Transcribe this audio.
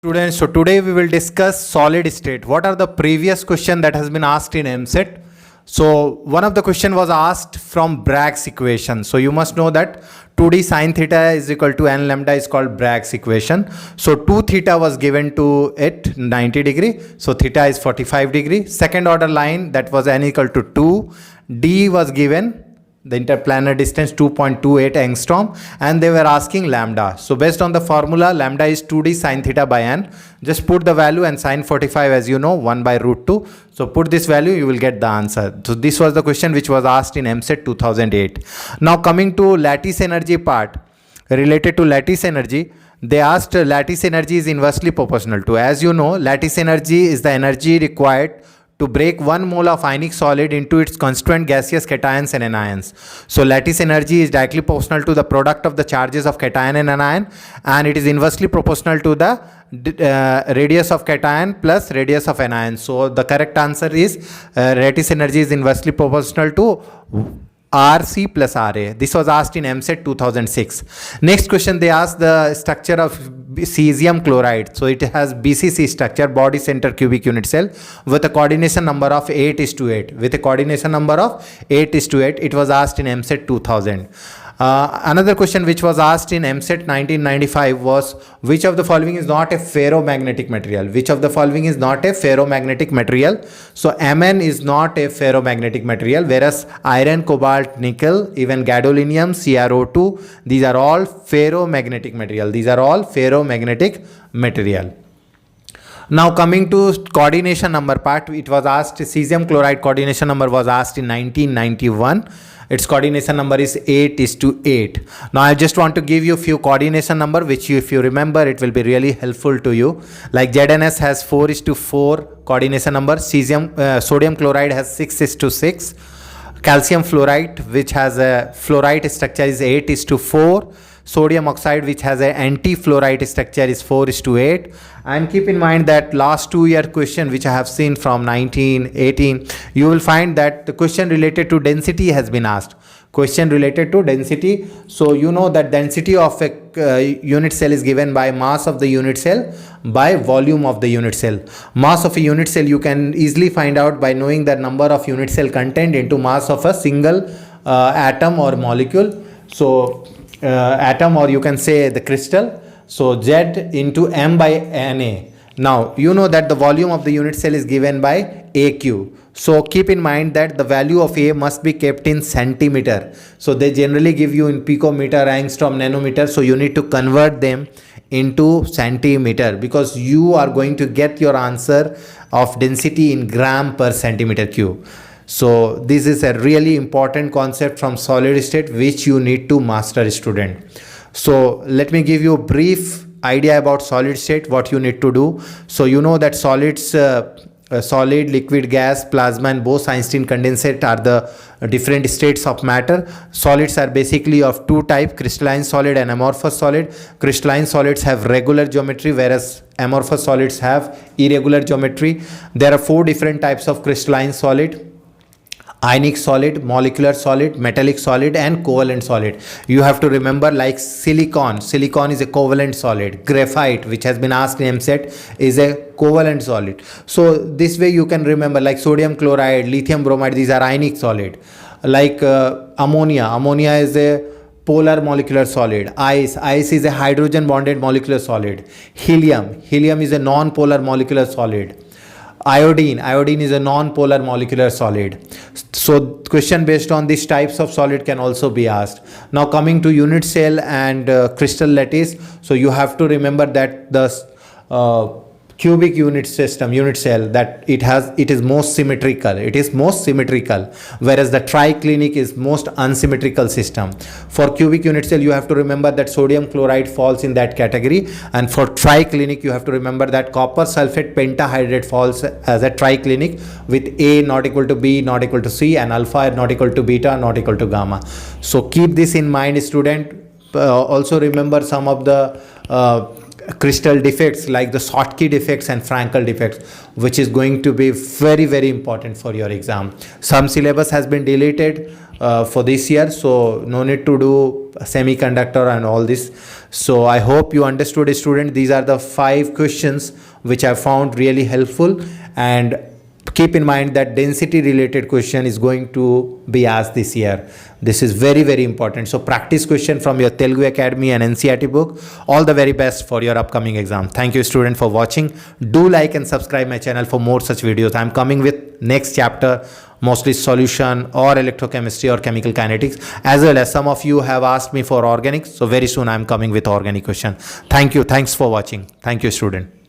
Students, so today we will discuss solid state. What are the previous question that has been asked in MSET? So one of the question was asked from Bragg's equation. So you must know that 2d sine theta is equal to n lambda is called Bragg's equation. So 2 theta was given to it 90 degree. So theta is 45 degree. Second order line that was n equal to 2. D was given the interplanar distance 2.28 angstrom, and they were asking lambda. So based on the formula, lambda is 2d sine theta by n. Just put the value, and sine 45, as you know, 1 by root 2. So put this value, you will get the answer. So this was the question which was asked in MSET 2008. Now coming to lattice energy part, related to lattice energy, they asked lattice energy is inversely proportional to, as you know, lattice energy is the energy required to break 1 mole of ionic solid into its constituent gaseous cations and anions. So lattice energy is directly proportional to the product of the charges of cation and anion, and it is inversely proportional to the radius of cation plus radius of anion. So the correct answer is lattice energy is inversely proportional to RC plus RA. This was asked in MSET 2006. Next question, they asked the structure of cesium chloride. So it has BCC structure, body center cubic unit cell, with a coordination number of 8:8. With a coordination number of 8:8, it was asked in MSET 2000. Another question which was asked in MSET 1995 was, which of the following is not a ferromagnetic material? Which of the following is not a ferromagnetic material? So Mn is not a ferromagnetic material, whereas iron, cobalt, nickel, even gadolinium, CrO2, these are all ferromagnetic material. These are all ferromagnetic material. Now coming to coordination number part, it was asked, cesium chloride coordination number was asked in 1991. Its coordination number is 8:8. Now I just want to give you a few coordination number which you, if you remember, it will be really helpful to you. Like ZNS has 4:4 coordination number. Sodium chloride has 6:6. Calcium fluoride, which has a fluoride structure, is 8:4. Sodium oxide, which has an anti-fluoride structure, is 4:8. And keep in mind that last 2-year question which I have seen from 1918, you will find that the question related to density has been asked. Question related to density. So you know that density of a unit cell is given by mass of the unit cell by volume of the unit cell. Mass of a unit cell you can easily find out by knowing the number of unit cell content into mass of a single atom or molecule. So atom, or you can say the crystal. So Z into M by Na. Now you know that the volume of the unit cell is given by AQ. So keep in mind that the value of A must be kept in centimeter. So they generally give you in picometer, angstrom, nanometer. So you need to convert them into centimeter, because you are going to get your answer of density in gram per centimeter cube. So this is a really important concept from solid state which you need to master, student. So let me give you a brief idea about solid state, what you need to do. So you know that solids, solid, liquid, gas, plasma, and Bose-Einstein condensate are the different states of matter. Solids are basically of two types, crystalline solid and amorphous solid. Crystalline solids have regular geometry, whereas amorphous solids have irregular geometry. There are 4 different types of crystalline solid: ionic solid, molecular solid, metallic solid, and covalent solid. You have to remember, like silicon is a covalent solid. Graphite, which has been asked in MSET, is a covalent solid. So this way you can remember, like sodium chloride, lithium bromide, these are ionic solid. Like ammonia is a polar molecular solid. Ice is a hydrogen bonded molecular solid. Helium is a non-polar molecular solid. Iodine is a non-polar molecular solid. So question based on these types of solid can also be asked. Now coming to unit cell and crystal lattice. So you have to remember that the cubic unit cell, that it is most symmetrical. It is most symmetrical, whereas the triclinic is most unsymmetrical system. For cubic unit cell, you have to remember that sodium chloride falls in that category, and for triclinic, you have to remember that copper sulfate pentahydrate falls as a triclinic, with A not equal to B, not equal to C, and alpha not equal to beta, not equal to gamma. So keep this in mind, student. Also remember some of the crystal defects, like the Schottky defects and Frankel defects, which is going to be very, very important for your exam. Some syllabus has been deleted for this year, so no need to do semiconductor and all this. So I hope you understood, student. These are the 5 questions which I found really helpful, and keep in mind that density related question is going to be asked this year. This is very, very important. So practice question from your Telugu Academy and NCERT book. All the very best for your upcoming exam. Thank you, student, for watching. Do like and subscribe my channel for more such videos. I'm coming with next chapter, mostly solution or electrochemistry or chemical kinetics, as well as some of you have asked me for organics. So very soon I'm coming with organic question. Thank you. Thanks for watching. Thank you, student.